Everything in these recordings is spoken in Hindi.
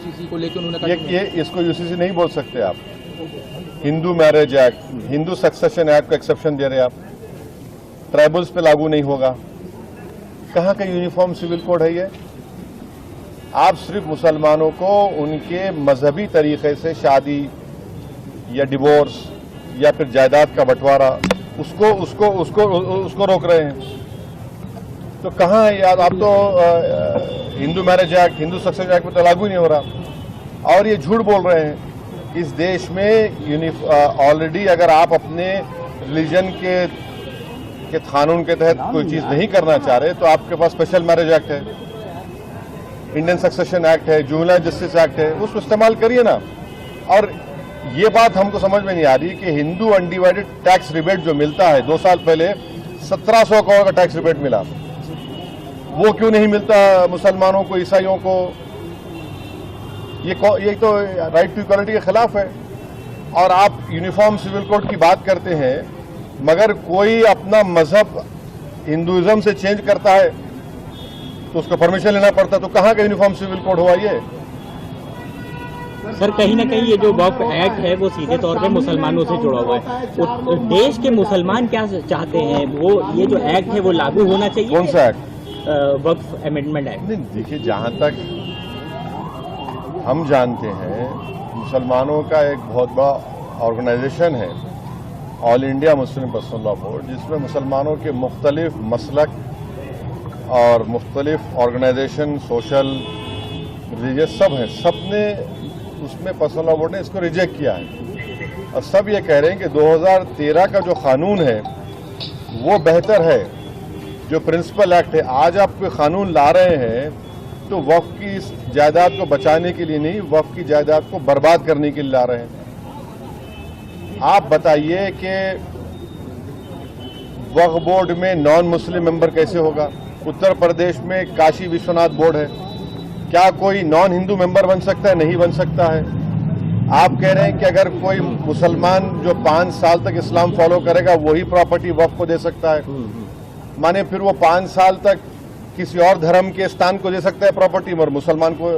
यूसीसी को लेकर उन्होंने ये इसको यूसीसी नहीं बोल सकते आप। Hindu marriage act, Hindu succession act को एक्सेप्शन दे रहे आप, ट्राइबल्स पे लागू नहीं होगा। कहाँ का यूनिफॉर्म सिविल कोड है ये? आप सिर्फ मुसलमानों को उनके मजहबी तरीके से शादी या डिवोर्स या फिर जायदाद का बंटवारा उसको रोक रहे हैं। तो कहाँ है यार? आप तो Hindu marriage act, Hindu succession act में तो लागू ही नहीं हो रहा। और ये झूठ बोल रहे हैं। इस देश में ऑलरेडी अगर आप अपने रिलीजन के कानून के तहत कोई चीज नहीं करना चाह रहे तो आपके पास स्पेशल मैरिज एक्ट है, इंडियन सक्सेशन एक्ट है, जुवेनाइल जस्टिस एक्ट है, उसको इस्तेमाल करिए ना। और ये बात हमको समझ में नहीं आ रही कि हिंदू अनडिवाइडेड टैक्स रिबेट जो मिलता है, 2 साल पहले 1700 करोड़ का टैक्स रिबेट मिला, वो क्यों नहीं मिलता मुसलमानों को, ईसाइयों को? ये तो राइट टू इक्वालिटी के खिलाफ है। और आप यूनिफॉर्म सिविल कोड की बात करते हैं, मगर कोई अपना मजहब हिंदुइज्म से चेंज करता है तो उसको परमिशन लेना पड़ता है। तो कहाँ का यूनिफॉर्म सिविल कोड हुआ ये? सर कहीं ना कहीं ये जो वक्फ एक्ट है वो सीधे तौर पे मुसलमानों से जुड़ा हुआ है। देश के मुसलमान क्या चाहते हैं? वो ये जो एक्ट है वो लागू होना चाहिए। कौन सा एक्ट? वक्फ अमेंडमेंट एक्ट। नहीं, देखिए, जहां तक हम जानते हैं, मुसलमानों का एक बहुत बड़ा ऑर्गेनाइजेशन है, all India Muslim personal law board, जिसमें मुसलमानों के मुख्तलिफ मसलक और मुख्तलिफ ऑर्गेनाइजेशन, सोशल, रिलीजियस सब हैं। सब ने उसमें पर्सनल लॉ बोर्ड ने इसको रिजेक्ट किया है। और सब ये कह रहे हैं कि 2013 का जो कानून है वो बेहतर है, जो प्रिंसिपल एक्ट है। आज आप कोई कानून ला रहे हैं तो वक्फ की इस जायदाद को बचाने के लिए नहीं, वक्फ की जायदाद को बर्बाद करने के लिए ला रहे हैं। आप बताइए कि वक्फ बोर्ड में नॉन मुस्लिम मेंबर कैसे होगा? उत्तर प्रदेश में काशी विश्वनाथ बोर्ड है, क्या कोई नॉन हिंदू मेंबर बन सकता है? नहीं बन सकता है। आप कह रहे हैं कि अगर कोई मुसलमान जो 5 साल तक इस्लाम फॉलो करेगा वही प्रॉपर्टी वक्फ को दे सकता है, माने फिर वो 5 साल तक किसी और धर्म के स्थान को दे सकता है प्रॉपर्टी, मगर मुसलमान को,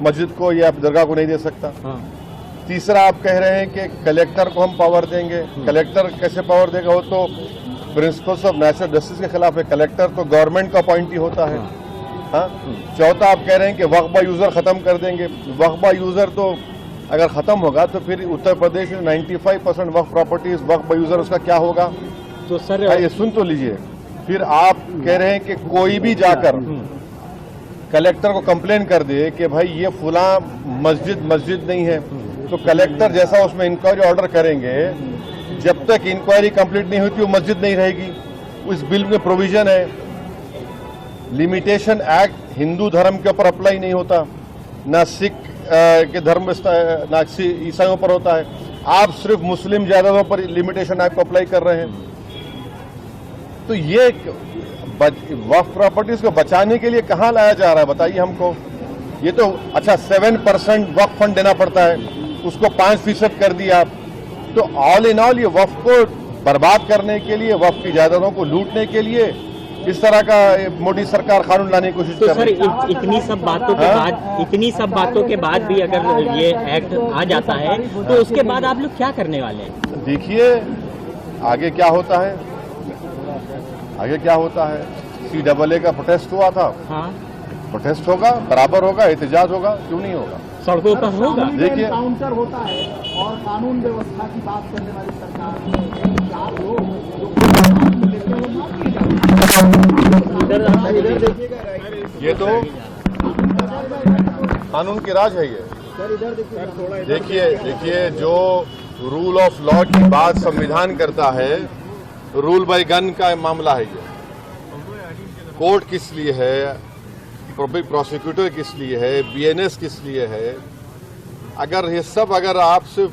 मस्जिद को या दरगाह को नहीं दे सकता। तीसरा, आप कह रहे हैं कि कलेक्टर को हम पावर देंगे। कलेक्टर कैसे पावर देगा? वो तो प्रिंसिपल्स ऑफ नेचुरल जस्टिस के खिलाफ है। कलेक्टर तो गवर्नमेंट का अपॉइंटी होता है। हाँ। चौथा, आप कह रहे हैं कि वक्फ बाय यूजर खत्म कर देंगे। वक्फ बाय यूजर तो अगर खत्म होगा तो फिर उत्तर प्रदेश में 95% वक्फ प्रॉपर्टीज वक्फ बाय यूजर, उसका क्या होगा? तो सर ये सुन तो लीजिए। फिर आप कह रहे हैं कि कोई भी जाकर कलेक्टर को कंप्लेन कर दे कि भाई ये फुला मस्जिद नहीं है, तो कलेक्टर जैसा उसमें इंक्वायरी ऑर्डर करेंगे, जब तक इंक्वायरी कंप्लीट नहीं होती वो मस्जिद नहीं रहेगी। उस बिल में प्रोविजन है, लिमिटेशन एक्ट हिंदू धर्म के ऊपर अप्लाई नहीं होता, ना सिख के धर्म, ना ईसाइयों पर होता है। आप सिर्फ मुस्लिम जायदादों पर लिमिटेशन एक्ट को अप्लाई कर रहे हैं। तो ये वक्फ प्रॉपर्टीज को बचाने के लिए कहाँ लाया जा रहा है बताइए हमको? ये तो अच्छा 7% वक्फ फंड देना पड़ता है, उसको 5% कर दिया आप। तो ऑल इन ऑल ये वक्फ को बर्बाद करने के लिए, वक्फ की जायदादों को लूटने के लिए इस तरह का मोदी सरकार कानून लाने की कोशिश कर रही है। सर इतनी सब बातों के बाद भी अगर ये एक्ट आ जाता है तो उसके बाद आप लोग क्या करने वाले हैं? देखिए आगे क्या होता है। आगे क्या होता है? CAA का प्रोटेस्ट हुआ था। हाँ। प्रोटेस्ट होगा, बराबर होगा, एहतजाज होगा, क्यों नहीं होगा? सड़कों पर होगा। देखिए काउंटर होता है और कानून व्यवस्था की बात करने वाली सरकार ये तो कानून की राज है ये। देखिए जो रूल ऑफ लॉ की बात संविधान करता है, रूल बाय गन का मामला है ये। कोर्ट किस लिए है, पब्लिक प्रोसिक्यूटर किस लिए है, BNS किस लिए है? अगर ये सब अगर आप सिर्फ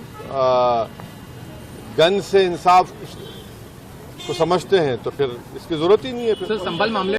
गन से इंसाफ को समझते हैं तो फिर इसकी जरूरत ही नहीं है। फिर संभल मामले